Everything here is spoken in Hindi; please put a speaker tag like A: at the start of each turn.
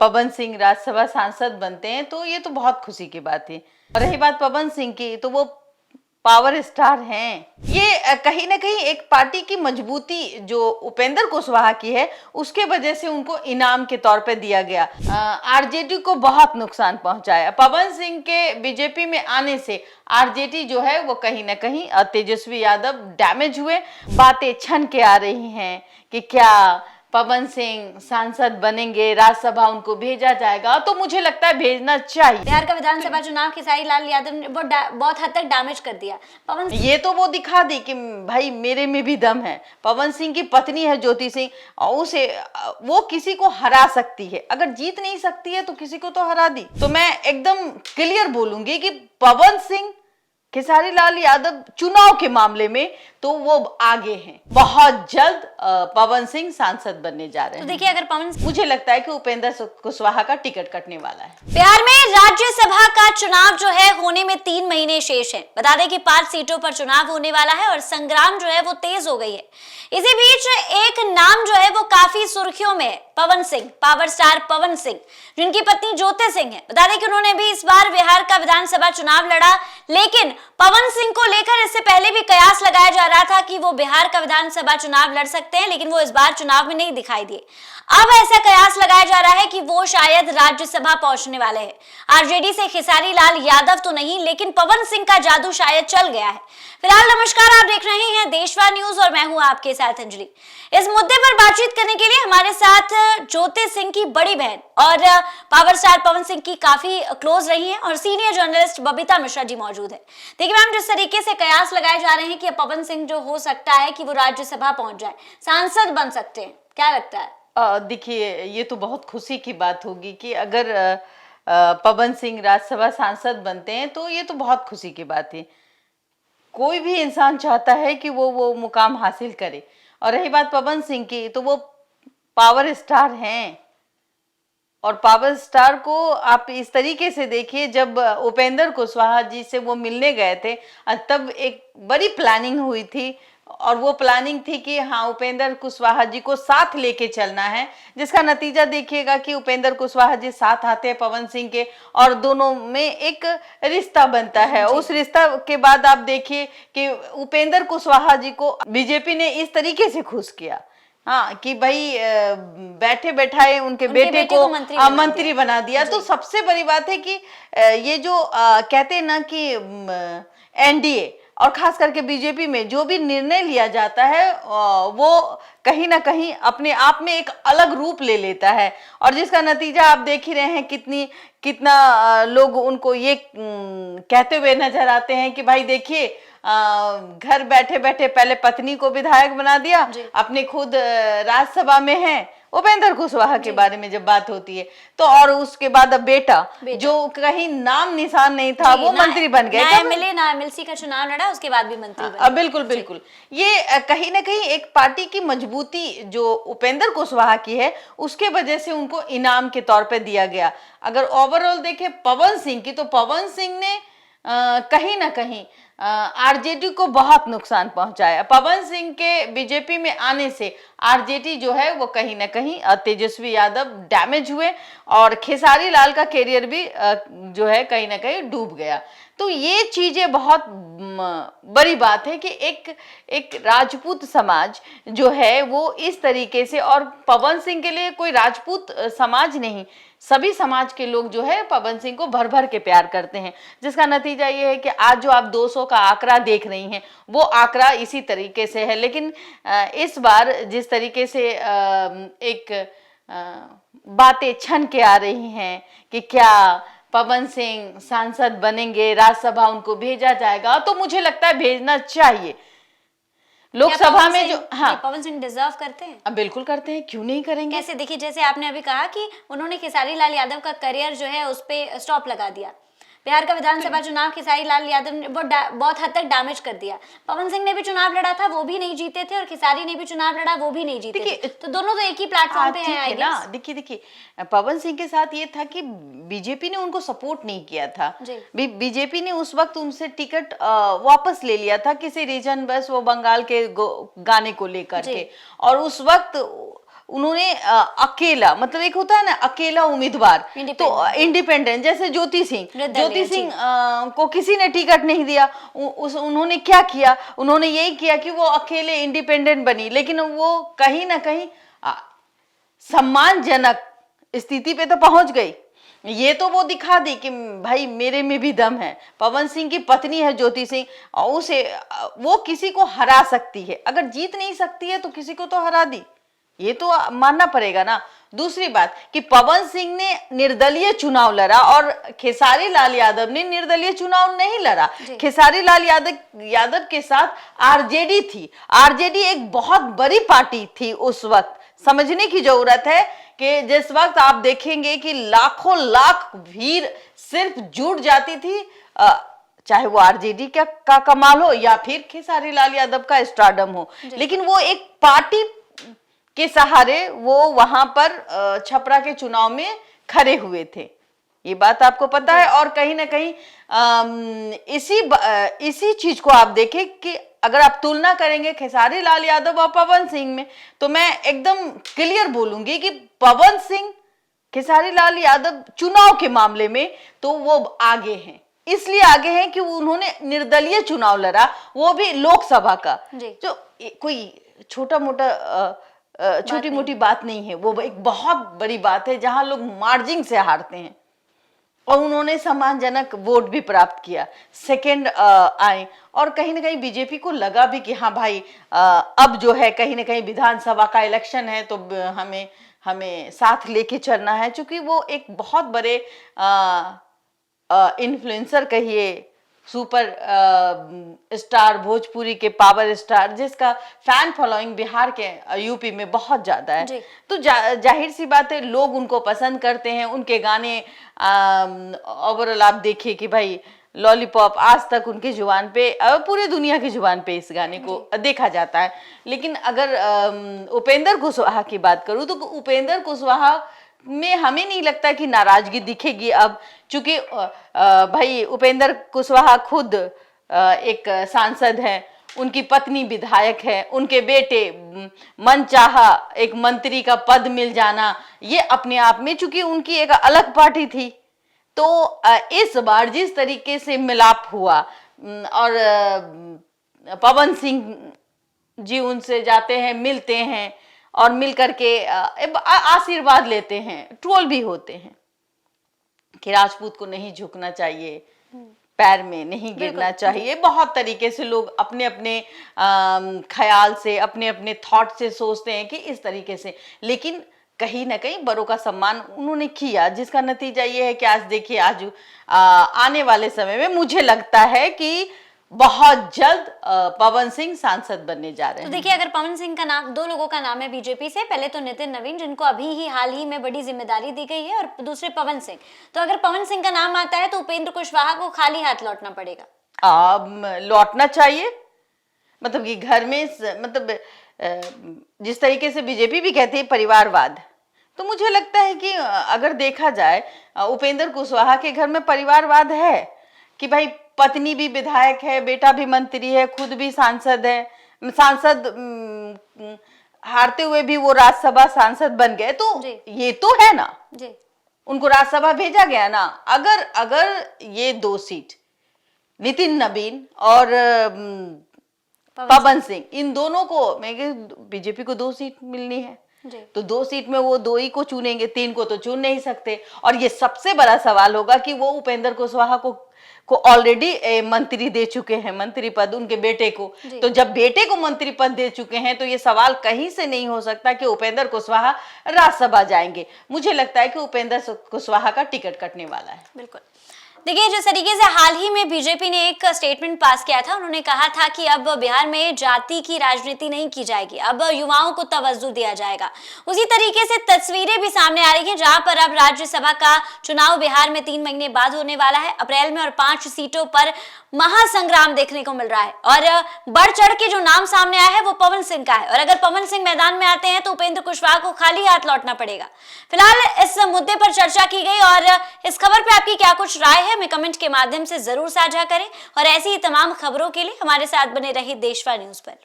A: पवन सिंह राज्यसभा सांसद बनते हैं तो ये तो बहुत खुशी की बात है। और रही बात पवन सिंह की, तो वो पावर स्टार हैं। ये कहीं ना कहीं एक पार्टी की मजबूती जो उपेंद्र कुशवाहा की है उसके वजह से उनको इनाम के तौर पे दिया गया। आरजेडी को बहुत नुकसान पहुंचाया। पवन सिंह के बीजेपी में आने से आरजेडी जो है वो कहीं ना कहीं तेजस्वी यादव डैमेज हुए। बातें छन के आ रही हैं कि क्या पवन सिंह सांसद बनेंगे, राज्यसभा उनको भेजा जाएगा, तो मुझे लगता है भेजना चाहिए।
B: बिहार का विधानसभा चुनाव खेसारी लाल यादव ने बहुत हद तक डैमेज कर दिया। पवन
A: ये तो वो दिखा दी कि भाई मेरे में भी दम है। पवन सिंह की पत्नी है ज्योति सिंह, और उसे वो किसी को हरा सकती है। अगर जीत नहीं सकती है तो किसी को तो हरा दी। तो मैं एकदम क्लियर बोलूंगी कि पवन सिंह खेसारी लाल यादव चुनाव के मामले में तो वो आगे हैं। बहुत जल्द पवन सिंह सांसद बनने जा रहे हैं।
B: तो देखिए, अगर पवन,
A: मुझे लगता है कि उपेंद्र कुशवाहा का टिकट कटने वाला है।
B: बिहार में राज्यसभा का चुनाव जो है होने में 3 महीने शेष है। बता दें कि 5 सीटों पर चुनाव होने वाला है और संग्राम जो है वो तेज हो गई है। इसी बीच एक नाम जो है वो काफी सुर्खियों में है, पवन सिंह, पावर स्टार पवन सिंह, जिनकी पत्नी ज्योति सिंह है। बता दें कि उन्होंने भी इस बार बिहार का विधानसभा चुनाव लड़ा, लेकिन पवन सिंह को लेकर इससे पहले भी कयास लगाया जा रहा था कि वो बिहार का विधानसभा चुनाव लड़ सकते हैं, लेकिन वो इस बार चुनाव में नहीं दिखाई दिए। अब ऐसा कयास लगाया जा रहा है कि वो शायद राज्यसभा पहुंचने वाले हैं। आरजेडी से खेसारी लाल यादव तो नहीं, लेकिन पवन सिंह का जादू शायद चल गया है। फिलहाल नमस्कार, आप देख रहे हैं देशवा न्यूज और मैं हूं आपके साथ अंजलि। इस मुद्दे पर बातचीत करने के लिए हमारे साथ ज्योति सिंह की बड़ी बहन और पावर स्टार पवन सिंह की काफी क्लोज रही हैं और सीनियर जर्नलिस्ट बबीता मिश्रा जी मौजूद है। देखिए मैम, जिस तरीके से कयास लगाए जा रहे हैं कि पवन सिंह जो हो सकता है कि वो राज्यसभा पहुंच जाए, सांसद बन सकते हैं, क्या लगता है?
A: देखिए, ये तो बहुत खुशी की बात होगी कि अगर पवन सिंह राज्यसभा सांसद बनते हैं तो ये तो बहुत खुशी की बात है। कोई भी इंसान चाहता है कि वो मुकाम हासिल करे। और रही बात पवन सिंह की, तो वो पावर स्टार हैं। और पावर स्टार को आप इस तरीके से देखिए, जब उपेंद्र कुशवाहा जी से वो मिलने गए थे तब एक बड़ी प्लानिंग हुई थी। और वो प्लानिंग थी कि हाँ, उपेंद्र कुशवाहा जी को साथ लेके चलना है, जिसका नतीजा देखिएगा कि उपेंद्र कुशवाहा जी साथ आते हैं पवन सिंह के और दोनों में एक रिश्ता बनता है। उस रिश्ता के बाद आप देखिए कि उपेंद्र कुशवाहा जी को बीजेपी ने इस तरीके से खुश किया, हाँ, कि भाई बैठे बैठाए उनके बेटे को मंत्री बना दिया। तो सबसे बड़ी बात है कि ये जो कहते हैं ना कि एनडीए और खास करके बीजेपी में जो भी निर्णय लिया जाता है वो कहीं ना कहीं अपने आप में एक अलग रूप ले लेता है। और जिसका नतीजा आप देख ही रहे हैं, कितना लोग उनको ये कहते हुए नजर आते हैं कि भाई देखिए, घर बैठे बैठे पहले पत्नी को विधायक बना दिया, अपने खुद राज्यसभा में है। उपेंद्र कुशवाहा के बारे में जब बात होती है तो, और उसके बाद अब बेटा जो कहीं नाम निशान नहीं था वो मंत्री बन गए।
B: ना एमएलसी का चुनाव लड़ा, उसके बाद भी मंत्री बने।
A: बिल्कुल बिल्कुल। ये कहीं ना कहीं एक पार्टी की मजबूती जो उपेंद्र कुशवाहा की है उसके वजह से उनको इनाम के तौर पे दिया गया। अगर ओवरऑल देखें पवन सिंह की, तो पवन सिंह ने कहीं ना कहीं आरजेडी को बहुत नुकसान पहुंचाया। पवन सिंह के बीजेपी में आने से आरजेडी जो है वो कहीं ना कहीं तेजस्वी यादव डैमेज हुए और खेसारी लाल का कैरियर भी जो है कहीं ना कहीं डूब गया। तो ये चीजें बहुत बड़ी बात है कि एक राजपूत समाज जो है वो इस तरीके से, और पवन सिंह के लिए कोई राजपूत समाज नहीं, सभी समाज के लोग जो है पवन सिंह को भर भर के प्यार करते हैं। जिसका नतीजा ये है कि आज जो आप 200 का आंकड़ा देख रही हैं वो आंकड़ा इसी तरीके से है। लेकिन इस बार जिस तरीके से एक बातें छन के आ रही हैं कि क्या पवन सिंह सांसद बनेंगे, राज्यसभा उनको भेजा जाएगा, तो मुझे लगता है भेजना चाहिए। लोकसभा में जो, हाँ,
B: पवन सिंह डिजर्व करते हैं?
A: अब बिल्कुल करते हैं, क्यों नहीं करेंगे।
B: कैसे? देखिए, जैसे आपने अभी कहा कि उन्होंने खेसारी लाल यादव का करियर जो है उस पे स्टॉप लगा दिया। बिहार का विधानसभा चुनाव खेसारी लाल यादव ने बहुत हद तक डैमेज कर दिया। पवन सिंह ने भी चुनाव लड़ा था, वो भी नहीं जीते थे, और खेसारी ने भी चुनाव लड़ा, वो भी नहीं जीते थे। तो दोनों तो एक ही प्लेटफॉर्म पे हैं, आई गेस।
A: देखिए पवन सिंह के साथ ये था कि बीजेपी ने उनको सपोर्ट नहीं किया था। बीजेपी ने उस वक्त उनसे टिकट वापस ले लिया था किसी रीजन, बस वो बंगाल के गाने को लेकर के। और उस वक्त उन्होंने अकेला, मतलब एक होता है ना अकेला उम्मीदवार, तो इंडिपेंडेंट, जैसे ज्योति सिंह को किसी ने टिकट नहीं दिया, उन्होंने क्या किया, उन्होंने यही किया कि वो अकेले इंडिपेंडेंट बनी, लेकिन वो कहीं ना कहीं सम्मानजनक स्थिति पे तो पहुंच गई। ये तो वो दिखा दी कि भाई मेरे में भी दम है। पवन सिंह की पत्नी है ज्योति सिंह, उसे वो किसी को हरा सकती है, अगर जीत नहीं सकती है तो किसी को तो हरा दी, ये तो मानना पड़ेगा ना। दूसरी बात कि पवन सिंह ने निर्दलीय चुनाव लड़ा और खेसारी लाल यादव ने निर्दलीय चुनाव नहीं लड़ा। खेसारी लाल यादव के साथ आरजेडी थी। आरजेडी एक बहुत बड़ी पार्टी थी उस वक्त। समझने की जरूरत है कि जिस वक्त आप देखेंगे कि लाखों लाख भीड़ सिर्फ जुट जाती थी, चाहे वो आरजेडी का कमाल हो या फिर खेसारी लाल यादव का स्टारडम हो, लेकिन वो एक पार्टी के सहारे वो वहां पर छपरा के चुनाव में खड़े हुए थे, ये बात आपको पता है। और कहीं ना कहीं इसी चीज को आप देखें कि अगर आप तुलना करेंगे खेसारी लाल यादव और पवन सिंह में, तो मैं एकदम क्लियर बोलूंगी कि पवन सिंह खेसारी लाल यादव चुनाव के मामले में तो वो आगे हैं। इसलिए आगे हैं कि उन्होंने निर्दलीय चुनाव लड़ा, वो भी लोकसभा का, जो कोई छोटा मोटा छोटी मोटी बात नहीं है, वो एक बहुत बड़ी बात है जहां लोग मार्जिन से हारते हैं। और उन्होंने सम्मानजनक वोट भी प्राप्त किया, सेकंड आए। और कहीं ना कहीं बीजेपी को लगा भी कि हाँ भाई अब जो है कहीं ना कहीं विधानसभा का इलेक्शन है तो हमें साथ लेके चलना है, क्योंकि वो एक बहुत बड़े इन्फ्लुएंसर कहिए, सुपर स्टार, भोजपुरी के पावर स्टार, जिसका फैन फॉलोइंग बिहार के यूपी में बहुत ज्यादा है। तो जाहिर सी बात है लोग उनको पसंद करते हैं, उनके गाने ओवरऑल आप देखिए कि भाई लॉलीपॉप आज तक उनकी जुबान पे, पूरे दुनिया की जुबान पे इस गाने को देखा जाता है। लेकिन अगर उपेंद्र कुशवाहा की बात करूं तो उपेंद्र कुशवाहा में हमें नहीं लगता कि नाराजगी दिखेगी अब, चूंकि भाई उपेंद्र कुशवाहा खुद एक सांसद हैं, उनकी पत्नी विधायक है, उनके बेटे मनचाहा एक मंत्री का पद मिल जाना, ये अपने आप में, चूंकि उनकी एक अलग पार्टी थी, तो इस बार जिस तरीके से मिलाप हुआ और पवन सिंह जी उनसे जाते हैं, मिलते हैं और मिल करके आशीर्वाद लेते हैं, ट्रोल भी होते हैं कि राजपूत को नहीं झुकना चाहिए, पैर में नहीं गिरना चाहिए, बहुत तरीके से लोग अपने अपने ख्याल से, अपने अपने थॉट से सोचते हैं कि इस तरीके से। लेकिन कहीं ना कहीं बड़ों का सम्मान उन्होंने किया, जिसका नतीजा ये है कि आज देखिए, आज आने वाले समय में मुझे लगता है कि बहुत जल्द पवन सिंह सांसद बनने जा रहे हैं।
B: तो देखिए, अगर पवन सिंह का नाम, दो लोगों का नाम है बीजेपी से, पहले तो नितिन नवीन जिनको अभी ही हाल ही में बड़ी जिम्मेदारी दी गई है, और दूसरे पवन सिंह। तो अगर पवन सिंह का नाम आता है तो उपेंद्र कुशवाहा को खाली हाथ लौटना पड़ेगा।
A: लौटना चाहिए, मतलब कि घर में, मतलब जिस तरीके से बीजेपी भी कहती है परिवारवाद, तो मुझे लगता है कि अगर देखा जाए उपेंद्र कुशवाहा के घर में परिवारवाद है कि भाई पत्नी भी विधायक है, बेटा भी मंत्री है, खुद भी सांसद है, सांसद हारते हुए भी वो राज्यसभा सांसद बन गए, तो ये तो है ना जी। उनको राज्यसभा भेजा गया ना। अगर ये दो सीट नितिन नवीन और पवन सिंह, इन दोनों को, मैं बीजेपी को 2 सीट मिलनी है, तो 2 सीट में वो 2 ही को चुनेंगे, 3 को तो चुन नहीं सकते। और ये सबसे बड़ा सवाल होगा कि वो उपेंद्र कुशवाहा को ऑलरेडी मंत्री दे चुके हैं, मंत्री पद उनके बेटे को, तो जब बेटे को मंत्री पद दे चुके हैं तो ये सवाल कहीं से नहीं हो सकता कि उपेंद्र कुशवाहा राज्यसभा जाएंगे। मुझे लगता है कि उपेंद्र कुशवाहा का टिकट कटने वाला है।
B: बिल्कुल। देखिए, जिस तरीके से हाल ही में बीजेपी ने एक स्टेटमेंट पास किया था, उन्होंने कहा था कि अब बिहार में जाति की राजनीति नहीं की जाएगी, अब युवाओं को तवज्जो दिया जाएगा। उसी तरीके से तस्वीरें भी सामने आ रही हैं, जहां पर अब राज्यसभा का चुनाव बिहार में 3 महीने बाद होने वाला है, अप्रैल में, और 5 सीटों पर महासंग्राम देखने को मिल रहा है। और बढ़ चढ़ के जो नाम सामने आया है वो पवन सिंह का है, और अगर पवन सिंह मैदान में आते हैं तो उपेंद्र कुशवाहा को खाली हाथ लौटना पड़ेगा। फिलहाल इस मुद्दे पर चर्चा की गई, और इस खबर पे आपकी क्या कुछ राय है, हमें कमेंट के माध्यम से जरूर साझा करें। और ऐसी ही तमाम खबरों के लिए हमारे साथ बने रहिए देशवा न्यूज पर।